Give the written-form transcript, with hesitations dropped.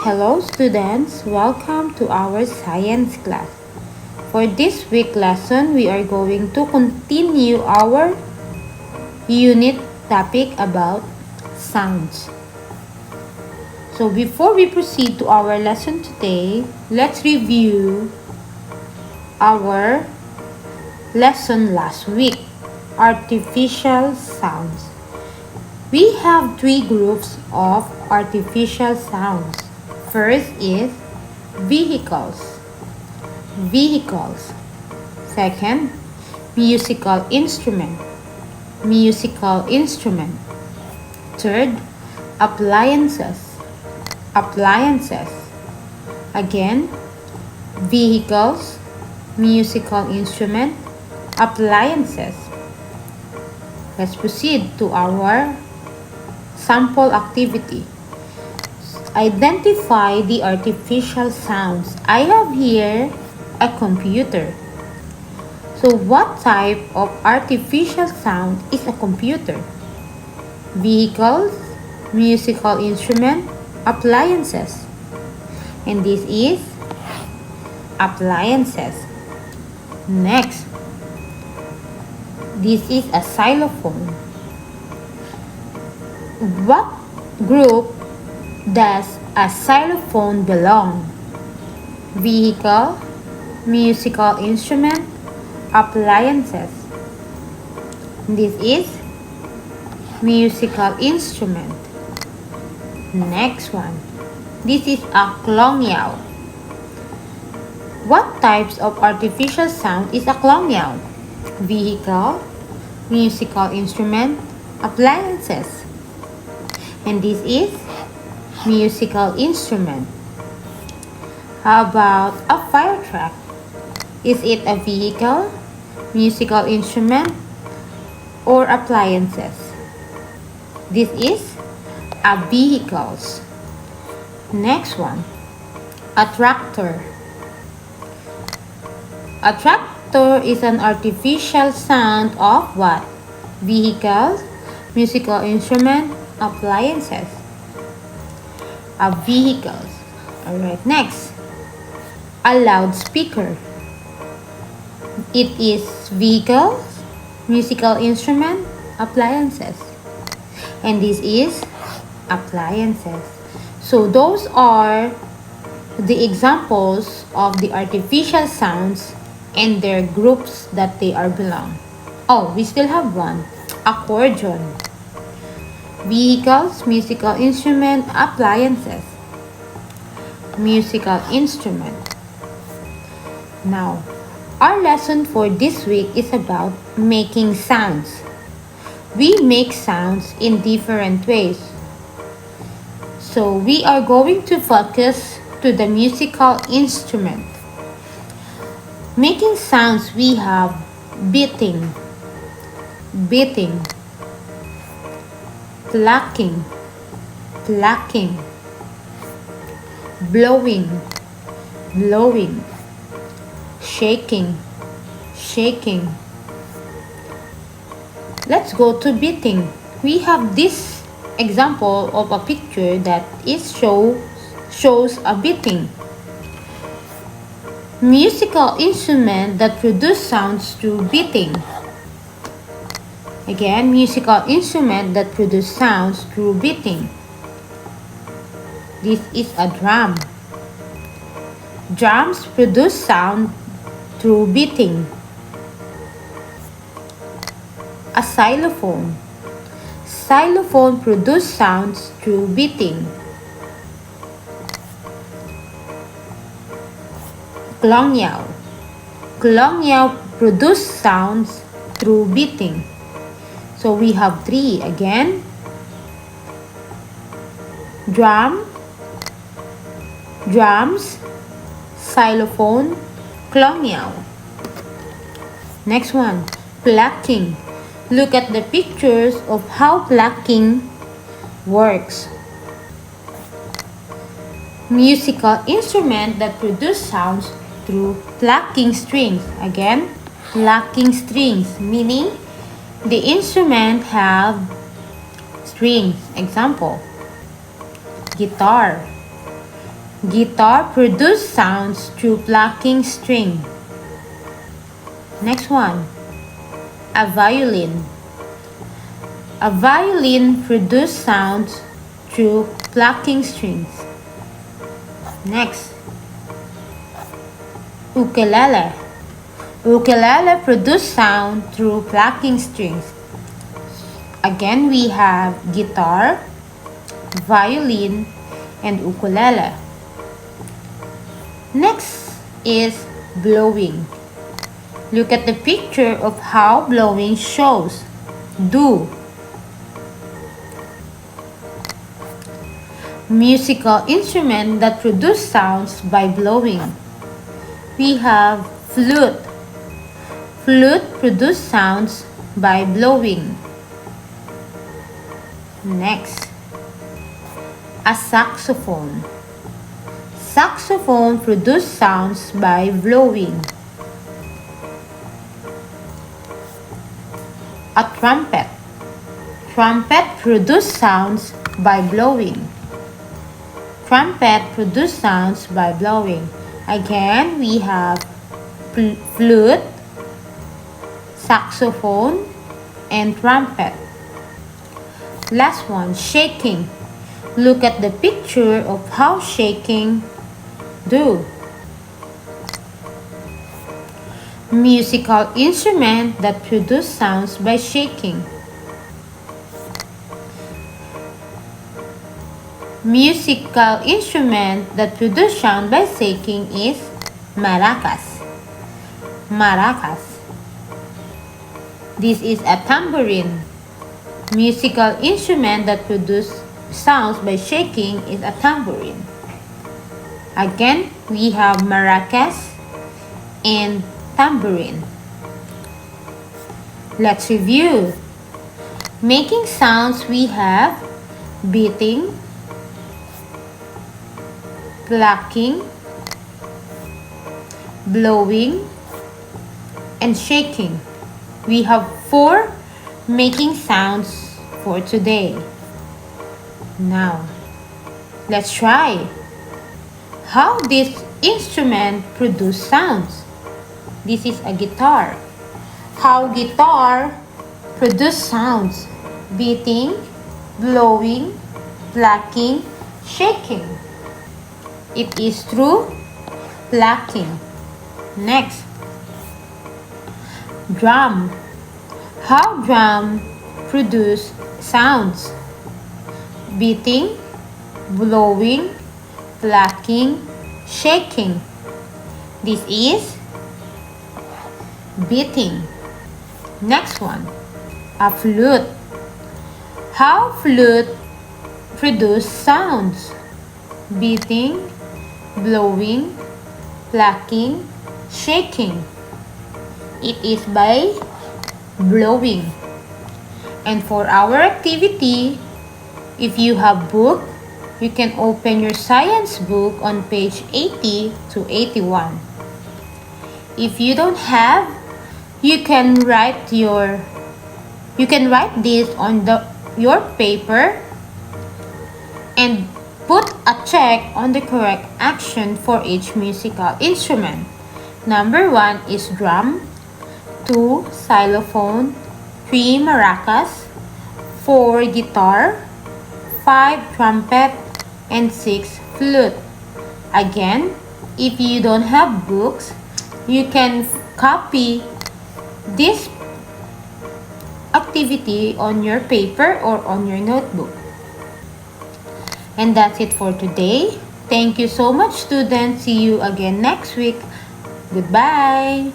Hello students, welcome to our science class. For this week lesson, we are going to continue our unit topic about sounds. So before we proceed to our lesson today, let's review our lesson last week, artificial sounds. We have three groups of artificial sounds. First is vehicles. Second, musical instrument. Third, appliances. Again, vehicles, musical instrument, appliances. Let's proceed to our sample activity. Identify the artificial sounds. I have here a computer. So what type of artificial sound is a computer? Vehicles, musical instrument, appliances. And this is appliances. Next, this is a xylophone. What group does a xylophone belong? Vehicle, musical instrument, appliances. This is musical instrument. Next one. This is a klongyaw. What types of artificial sound is a klongyaw? Vehicle, musical instrument, appliances. And this is musical instrument. How about a fire truck? Is it a vehicle, musical instrument, or appliances? This is a vehicles. Next one, a tractor. A tractor is an artificial sound of what? Vehicles, musical instrument, appliances. A vehicles. Alright, next, a loudspeaker. It is vehicles, musical instrument, appliances. And this is appliances. So those are the examples of the artificial sounds and their groups that they are belong. Oh, we still have one. Accordion. Vehicles, musical instrument, appliances. Musical instrument. Now, our lesson for this week is about making sounds. We make sounds in different ways. So we are going to focus to the musical instrument. Making sounds, we have beating, plucking, blowing, shaking. Let's go to beating. We have this example of a picture that shows a beating. Musical instrument that produce sounds through beating. Again, musical instrument that produce sounds through beating. This is a drum. Drums produce sound through beating. A xylophone. Xylophone produce sounds through beating. Klongyaw. Klongyaw produce sounds through beating. So we have three again. Drums, xylophone, klongyaw. Next one, plucking. Look at the pictures of how plucking works. Musical instrument that produce sounds through plucking strings. Again, plucking strings, meaning the instrument have strings. Example, guitar. Guitar produces sounds through plucking string. Next one. A violin. A violin produces sounds through plucking strings. Next. Ukulele. Ukulele produces sound through plucking strings. Again, we have guitar, violin, and ukulele. Next is blowing. Look at the picture of how blowing shows. Do. Musical instrument that produce sounds by blowing. We have flute. Flute produce sounds by blowing. Next, a saxophone. Saxophone produce sounds by blowing. A trumpet. Trumpet produce sounds by blowing. Trumpet produce sounds by blowing. Again, we have flute, saxophone, and trumpet. Last one, shaking. Look at the picture of how shaking do. Musical instrument that produce sounds by shaking. Musical instrument that produce sound by shaking is maracas. Maracas. This is a tambourine. Musical instrument that produce sounds by shaking is a tambourine. Again, we have maracas and tambourine. Let's review. Making sounds, we have beating, plucking, blowing, and shaking. We have 4 making sounds for today. Now, let's try how this instrument produce sounds. This is a guitar. How guitar produce sounds: beating, blowing, plucking, shaking. It is through plucking. Next, drum. How drum produce sounds: beating, blowing, plucking, shaking. This is beating. Next one, a flute. How flute produce sounds: beating, blowing, plucking, shaking. It is by blowing. And for our activity, if you have book, you can open your science book on page 80 to 81. If you don't have, you can write this on your paper and put a check on the correct action for each musical instrument. Number 1 is drum, 2 xylophone, 3 maracas, 4 guitar, 5 trumpet, and 6 flute. Again, if you don't have books, you can copy this activity on your paper or on your notebook. And that's it for today. Thank you so much, students. See you again next week. Goodbye.